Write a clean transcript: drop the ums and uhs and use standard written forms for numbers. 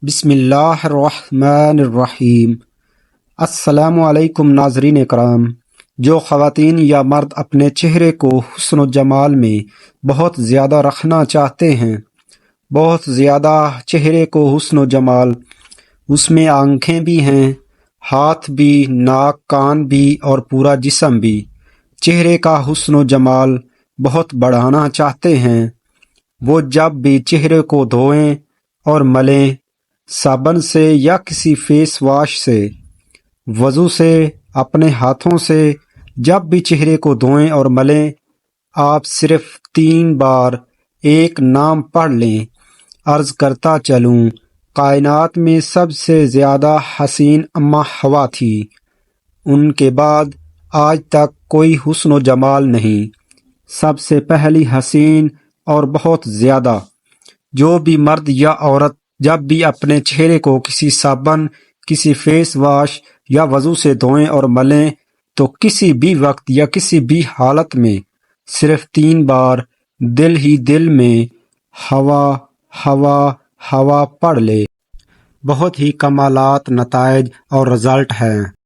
بسم اللہ الرحمن الرحیم۔ السلام علیکم ناظرین کرام۔ جو خواتین یا مرد اپنے چہرے کو حسن و جمال میں بہت زیادہ رکھنا چاہتے ہیں، بہت زیادہ چہرے کو حسن و جمال، اس میں آنکھیں بھی ہیں، ہاتھ بھی، ناک، کان بھی اور پورا جسم بھی، چہرے کا حسن و جمال بہت بڑھانا چاہتے ہیں، وہ جب بھی چہرے کو دھوئیں اور ملیں، صابن سے یا کسی فیس واش سے، وضو سے، اپنے ہاتھوں سے جب بھی چہرے کو دھوئیں اور ملیں، آپ صرف 3 بار ایک نام پڑھ لیں۔ عرض کرتا چلوں، کائنات میں سب سے زیادہ حسین اماں حوا تھی، ان کے بعد آج تک کوئی حسن و جمال نہیں، سب سے پہلی حسین اور بہت زیادہ۔ جو بھی مرد یا عورت جب بھی اپنے چہرے کو کسی صابن، کسی فیس واش یا وضو سے دھوئیں اور ملیں تو کسی بھی وقت یا کسی بھی حالت میں صرف 3 بار دل ہی دل میں ہوا ہوا ہوا پڑھ لے، بہت ہی کمالات، نتائج اور رزلٹ ہیں۔